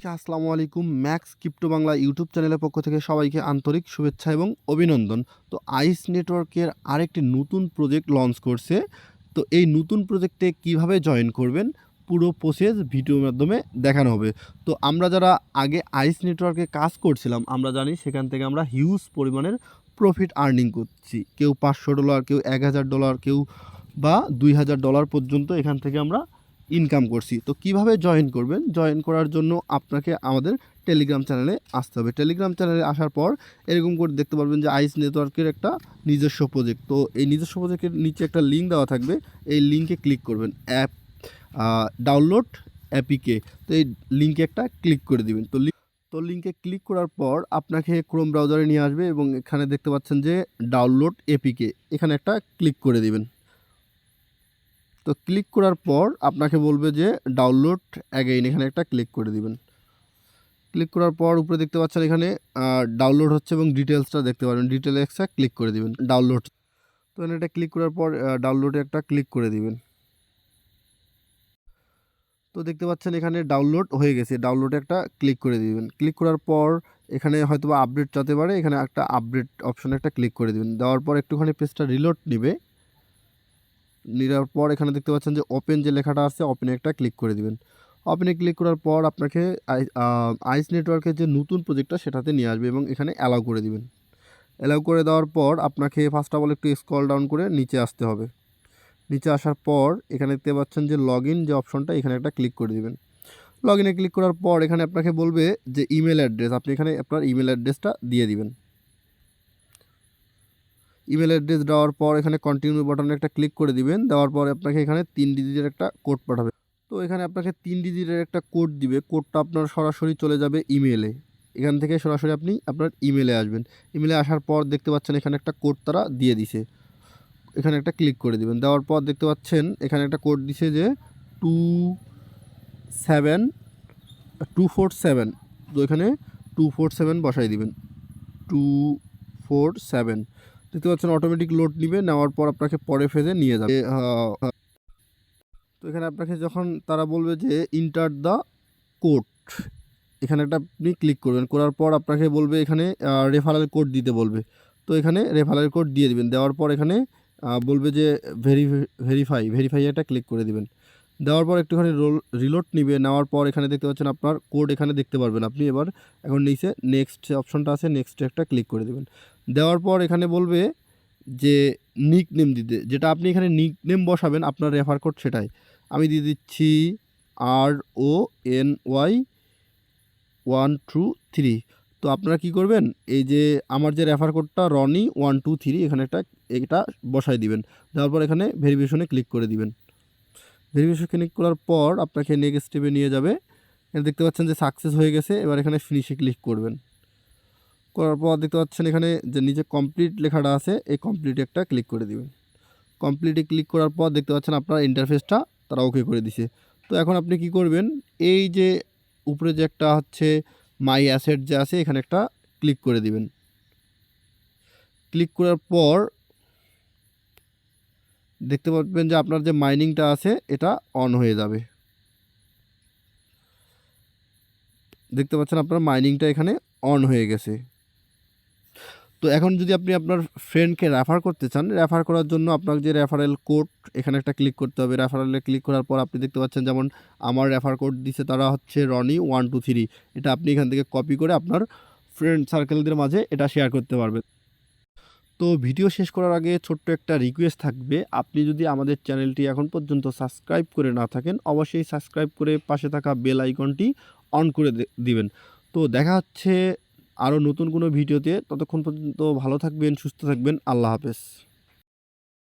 আসসালামু আলাইকুম। Max crypto Bangla YouTube চ্যানেলের পক্ষ থেকে সবাইকে আন্তরিক শুভেচ্ছা এবং অভিনন্দন। তো আইস নেটওয়ার্কের আরেকটি নতুন প্রজেক্ট লঞ্চ করছে। তো এই নতুন প্রজেক্টে কিভাবে জয়েন করবেন পুরো প্রসেস ভিডিওর মাধ্যমে দেখানো হবে। তো আমরা যারা আগে আইস নেটওয়ার্কে কাজ করছিলাম আমরা জানি সেখান থেকে আমরা হিউজ পরিমাণের প্রফিট আর্নিং করছি। কেউ $500, কেউ $1000, কেউ বা $2000 পর্যন্ত এখান থেকে আমরা ইনকাম করছি। তো কিভাবে জয়েন করবেন? জয়েন করার জন্য আপনাকে আমাদের টেলিগ্রাম চ্যানেলে আসতে হবে। টেলিগ্রাম চ্যানেলে আসার পর এরকম করে দেখতে পারবেন যে আইস নেটওয়ার্কের একটা নিজস্ব প্রজেক্ট। তো এই নিজস্ব প্রজেক্টের নিচে একটা লিঙ্ক দেওয়া থাকবে। এই লিঙ্কে ক্লিক করবেন। App download অ্যাপিকে। তো এই লিঙ্কে একটা ক্লিক করে দিবেন। তো লিঙ্কে ক্লিক করার পর আপনাকে ক্রোম ব্রাউজারে নিয়ে আসবে এবং এখানে দেখতে পাচ্ছেন যে ডাউনলোড এপিকে, এখানে একটা ক্লিক করে দিবেন। তো ক্লিক করার পর আপনাকে বলবে যে ডাউনলোড অ্যাগেইন, এখানে একটা ক্লিক করে দিবেন। ক্লিক করার পর উপরে দেখতে পাচ্ছেন এখানে ডাউনলোড হচ্ছে এবং ডিটেলসটা দেখতে পারবেন। ডিটেলসটা ক্লিক করে দিবেন। ডাউনলোড, তো এখানে এটা ক্লিক করার পর ডাউনলোডে একটা ক্লিক করে দিবেন। তো দেখতে পাচ্ছেন এখানে ডাউনলোড হয়ে গেছে। ডাউনলোডে একটা ক্লিক করে দিবেন। ক্লিক করার পর এখানে হয়তোবা আপডেট চাইতে পারে, এখানে একটা আপডেট অপশনে একটা ক্লিক করে দিবেন। দেওয়ার পর একটুখানি পেজটা রিলোড নেবে। নেওয়ার পর এখানে দেখতে পাচ্ছেন যে ওপেন যে লেখাটা আছে, ওপেনে একটা ক্লিক করে দিবেন। ওপেনে ক্লিক করার পর আপনাকে আইস নেটওয়ার্কের যে নতুন প্রজেক্টটা সেটাতে নিয়ে আসবে এবং এখানে অ্যালাউ করে দিবেন। অ্যালাউ করে দেওয়ার পর আপনাকে ফার্স্ট অফ অল একটু স্ক্রল ডাউন করে নিচে আসতে হবে। নিচে আসার পর এখানে দেখতে পাচ্ছেন যে লগ ইন যে অপশনটা, এখানে একটা ক্লিক করে দিবেন। লগ ইনে ক্লিক করার পর এখানে আপনাকে বলবে যে ইমেল অ্যাড্রেস, আপনি এখানে আপনার ইমেল অ্যাড্রেসটা দিয়ে দিবেন। ইমেল অ্যাড্রেস দেওয়ার পর এখানে কন্টিনিউ বাটনে একটা ক্লিক করে দিবেন। দেওয়ার পরে আপনাকে এখানে 3 ডিজিটের একটা কোড পাঠাবে। তো এখানে আপনাকে 3 ডিজিটের একটা কোড দিবে। কোডটা আপনার সরাসরি চলে যাবে ইমেলে। এখান থেকে সরাসরি আপনি আপনার ইমেলে আসবেন। ইমেলে আসার পর দেখতে পাচ্ছেন এখানে একটা কোড তারা দিয়ে দিছে। এখানে একটা ক্লিক করে দিবেন। দেওয়ার পর দেখতে পাচ্ছেন এখানে একটা কোড দিছে যে 247 তো এখানে 247 বসাই দিবেন। 247 দেখতে পাচ্ছেন অটোমেটিক লোড নিবে। নেওয়ার পর আপনাকে পরে ফেজে নিয়ে যাবে। তো এখানে আপনাকে যখন তারা বলবে যে ইন্টার দ্য কোড, এখানে একটা আপনি ক্লিক করবেন। করার পর আপনাকে বলবে এখানে রেফারেল কোড দিতে বলবে। তো এখানে রেফারেল কোড দিয়ে দিবেন। দেওয়ার পর এখানে বলবে যে ভেরিফাই একটা ক্লিক করে দিবেন। দেওয়ার পর একটুখানি রিলোড নিবে। নেওয়ার পর এখানে দেখতে পাচ্ছেন আপনার কোড এখানে দেখতে পারবেন আপনি। এবার এখন নিচে নেক্সট অপশনটা আছে, নেক্সটে একটা ক্লিক করে দেবেন। দেওয়ার পর এখানে বলবে যে নিক নেম দিতে, যেটা আপনি এখানে নিক নেম বসাবেন আপনার রেফার কোড সেটাই। আমি দিয়ে দিচ্ছি RONY123। তো আপনারা কি করবেন, এই যে আমার যে রেফার কোডটা রনি123, এখানে এটা বসাই দিবেন। দেওয়ার পর এখানে ভেরিফিকেশনে ক্লিক করে দিবেন। ভেরিফিকেশন ক্লিক করার পর আপনাকে নেক্সট স্টেপে নিয়ে যাবে। এখানে দেখতে পাচ্ছেন যে সাকসেস হয়ে গেছে। এবার এখানে ফিনিশে ক্লিক করবেন। করার পর দেখতে পাচ্ছেন এখানে যে নিচে কমপ্লিট লেখাটা আছে, এই কমপ্লিটে একটা ক্লিক করে দিবেন। কমপ্লিটে ক্লিক করার পর দেখতে পাচ্ছেন আপনার ইন্টারফেসটা তারা ওকে করে দিছে। তো এখন আপনি কি করবেন, এই যে উপরে যে একটা হচ্ছে মাই অ্যাসেট যে আছে, এখানে একটা ক্লিক করে দিবেন। ক্লিক করার পর দেখতে পাবেন যে আপনার যে মাইনিংটা আছে এটা অন হয়ে যাবে। দেখতে পাচ্ছেন আপনার মাইনিংটা এখানে অন হয়ে গেছে। তো এখন যদি আপনি আপনার ফ্রেন্ডকে রেফার করতে চান, রেফার করার জন্য আপনার যে রেফারেল কোড, এখানে একটা ক্লিক করতে হবে। রেফারেলে ক্লিক করার পর আপনি দেখতে পাচ্ছেন যেমন আমার রেফার কোড দিছে তারা হচ্ছে রনি123। এটা আপনি এখান থেকে কপি করে আপনার ফ্রেন্ড সার্কেলদের মাঝে এটা শেয়ার করতে পারবেন। তো ভিডিও শেষ করার আগে ছোট্ট একটা রিকোয়েস্ট থাকবে, আপনি যদি আমাদের চ্যানেলটি এখন পর্যন্ত সাবস্ক্রাইব করে না থাকেন অবশ্যই সাবস্ক্রাইব করে পাশে থাকা বেল আইকনটি অন করে দিবেন। তো দেখা হচ্ছে আরও নতুন কোনো ভিডিওতে। ততক্ষণ পর্যন্ত ভালো থাকবেন, সুস্থ থাকবেন। আল্লাহ হাফেজ।